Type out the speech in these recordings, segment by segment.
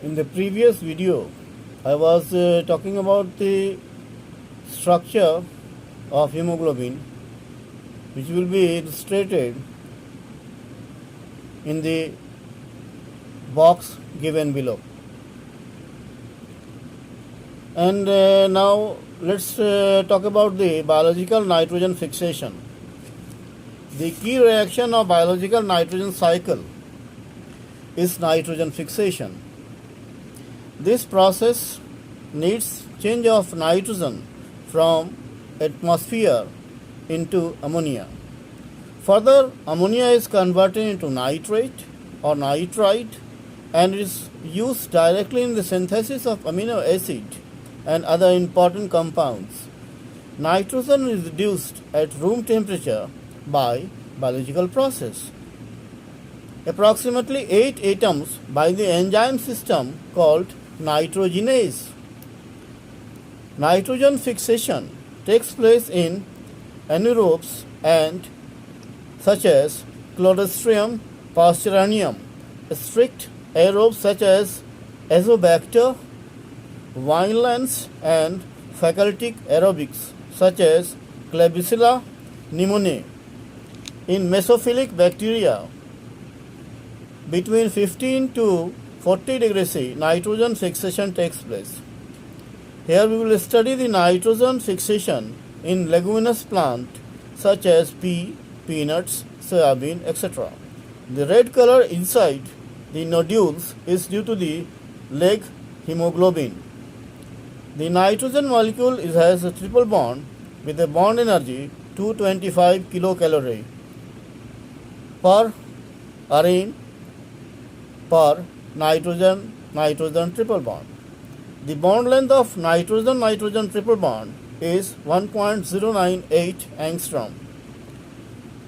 In the previous video, I was talking about the structure of hemoglobin, which will be illustrated in the box given below. And now let's talk about the biological nitrogen fixation. The key reaction of biological nitrogen cycle is nitrogen fixation. This process needs change of nitrogen from atmosphere into ammonia. Further, ammonia is converted into nitrate or nitrite and is used directly in the synthesis of amino acid and other important compounds. Nitrogen is reduced at room temperature by biological process. Approximately 8 atoms by the enzyme system called nitrogenase. Nitrogen fixation takes place in anaerobes and such as Clostridium pastoranium, strict aerobes such as Azobacter, Violans, and facultative aerobics such as Klebsiella pneumoniae. In mesophilic bacteria, between 15 to 40 degrees C, nitrogen fixation takes place. Here we will study the nitrogen fixation in leguminous plants such as pea, peanuts, soybean, etc. The red color inside the nodules is due to the leg hemoglobin. The nitrogen molecule has a triple bond with a bond energy 225 kilocalorie per arene per nitrogen triple bond. The bond length of nitrogen triple bond is 1.098 angstrom.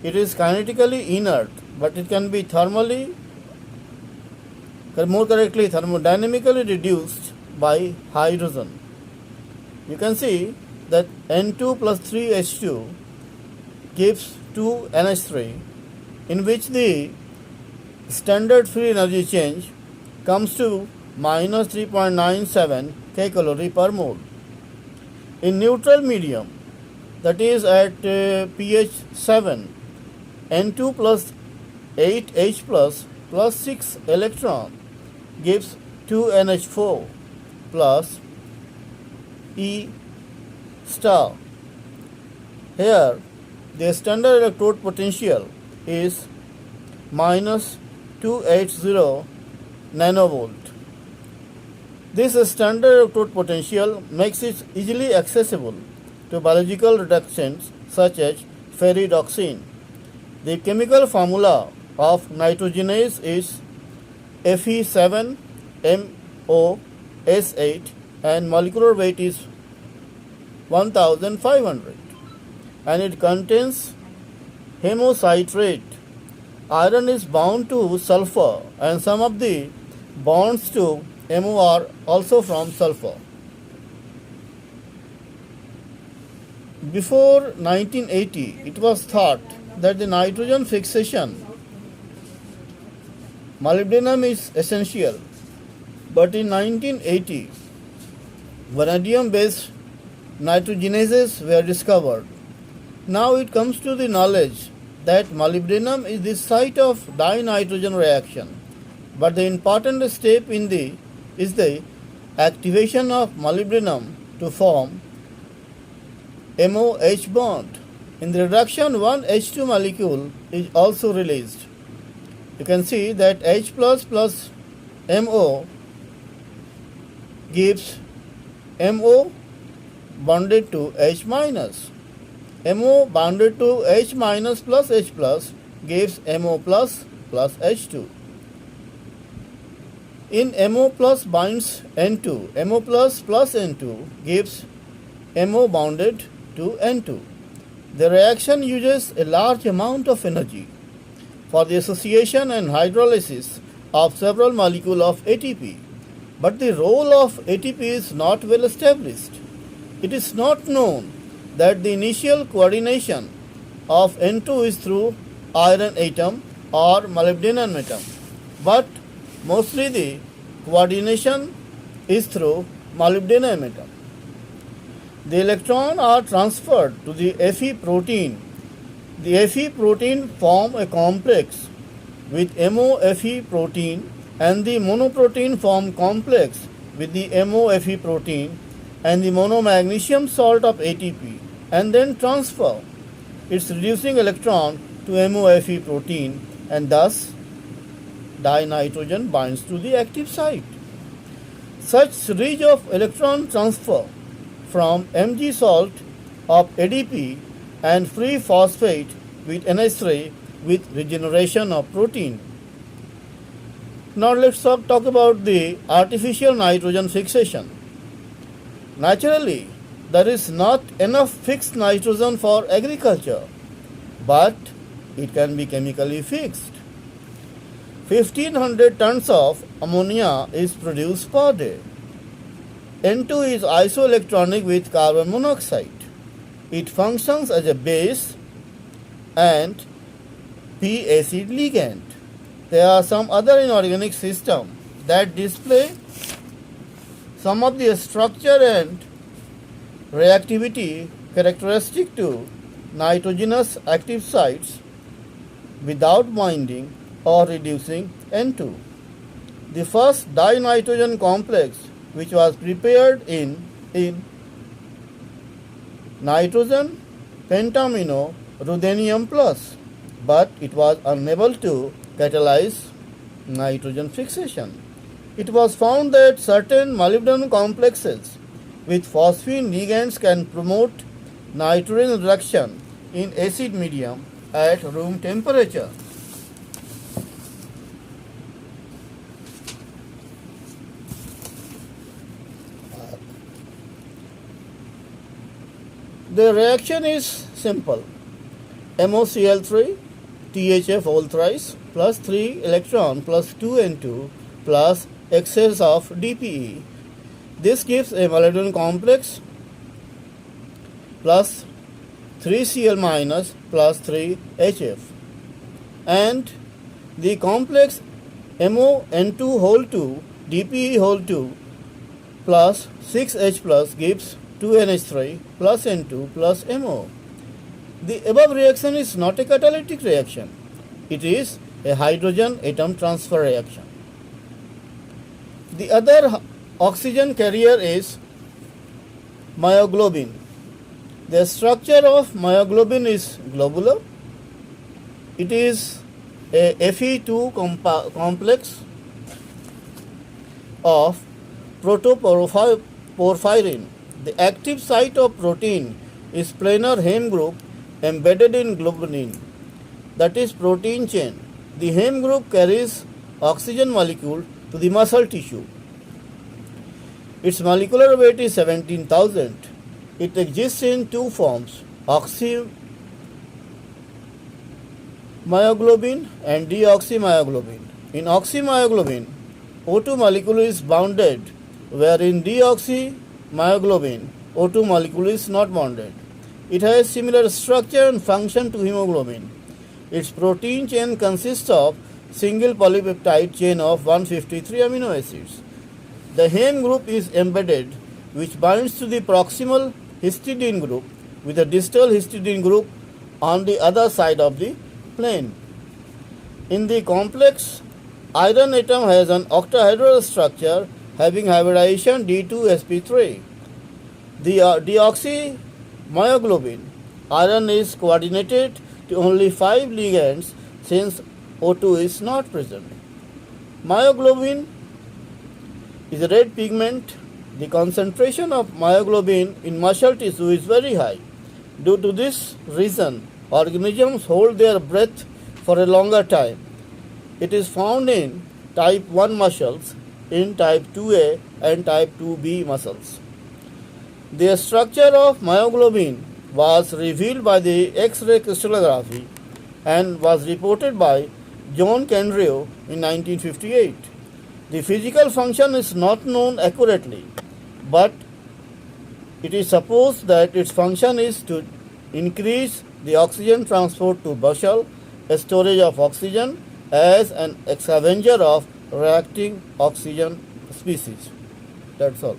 It is kinetically inert, but it can be thermodynamically reduced by hydrogen. You can see that N2 plus 3H2 gives 2NH3, in which the standard free energy change comes to minus 3.97 kcalorie per mole. In neutral medium, that is at pH 7, N2 plus 8H plus 6 electron gives 2NH4 plus E star. Here, the standard electrode potential is minus 280 nanovolt. This standard electrode potential makes it easily accessible to biological reductions such as ferredoxin. The chemical formula of nitrogenase is Fe7MOS8 and molecular weight is 1500 and it contains hemocitrate. Iron is bound to sulfur and some of the bonds to MO are also from sulfur. Before 1980, it was thought that the nitrogen fixation molybdenum is essential, but in 1980, vanadium-based nitrogenases were discovered. Now it comes to the knowledge that molybdenum is the site of dinitrogen reaction, but the important step is the activation of molybdenum to form MOH bond. In the reduction, one H2 molecule is also released. You can see that H plus MO gives MO bonded to H minus. MO bonded to H minus plus H plus gives MO plus H2. In MO plus binds N2, MO plus N2 gives MO bonded to N2. The reaction uses a large amount of energy for the association and hydrolysis of several molecules of ATP, but the role of ATP is not well established. It is not known that the initial coordination of N2 is through iron atom or molybdenum atom, but mostly the coordination is through molybdenum atom. The electrons are transferred to the Fe protein. The Fe protein form a complex with MOFE protein, and the monoprotein form complex with the MOFE protein and the monomagnesium salt of ATP, and then transfer its reducing electron to MOFE protein, and thus dinitrogen binds to the active site. Such series of electron transfer from Mg salt of ADP and free phosphate with NH3 with regeneration of protein. Now let's talk about the artificial nitrogen fixation. Naturally, there is not enough fixed nitrogen for agriculture, but it can be chemically fixed. 1500 tons of ammonia is produced per day. N2 is isoelectronic with carbon monoxide. It functions as a base and P-acid ligand. There are some other inorganic systems that display some of the structure and reactivity characteristic to nitrogenous active sites without binding or reducing N2. The first dinitrogen complex, which was prepared in nitrogen pentamino ruthenium plus, but it was unable to catalyze nitrogen fixation. It was found that certain molybdenum complexes with phosphine ligands can promote nitrogen reduction in acid medium at room temperature. The reaction is simple. MoCl3 THF whole thrice plus 3 electron plus 2N2 plus excess of DPE. This gives a molybdenum complex plus 3Cl minus plus 3HF, and the complex MoN2 whole 2 DPE whole 2 plus 6H plus gives 2NH3 plus N2 plus MO. The above reaction is not a catalytic reaction. It is a hydrogen atom transfer reaction. The other oxygen carrier is myoglobin. The structure of myoglobin is globular. It is a Fe2 complex of protoporphyrin. The active site of protein is planar heme group embedded in globulin, that is protein chain. The heme group carries oxygen molecule to the muscle tissue. Its molecular weight is 17,000. It exists in two forms, oxymyoglobin and deoxymyoglobin. In oxymyoglobin, O2 molecule is bounded, where in deoxymyoglobin, O2 molecule is not bounded. It has similar structure and function to hemoglobin. Its protein chain consists of single polypeptide chain of 153 amino acids. The heme group is embedded, which binds to the proximal histidine group with a distal histidine group on the other side of the plane. In the complex, iron atom has an octahedral structure having hybridization D2sp3. The deoxymyoglobin iron is coordinated to only 5 ligands since O2 is not present. Myoglobin is a red pigment. The concentration of myoglobin in muscle tissue is very high. Due to this reason, organisms hold their breath for a longer time. It is found in type 1 muscles, in type 2A and type 2B muscles. The structure of myoglobin was revealed by the X-ray crystallography and was reported by John Kendrew in 1958. The physical function is not known accurately, but it is supposed that its function is to increase the oxygen transport to muscle, a storage of oxygen as an scavenger of reacting oxygen species. That's all.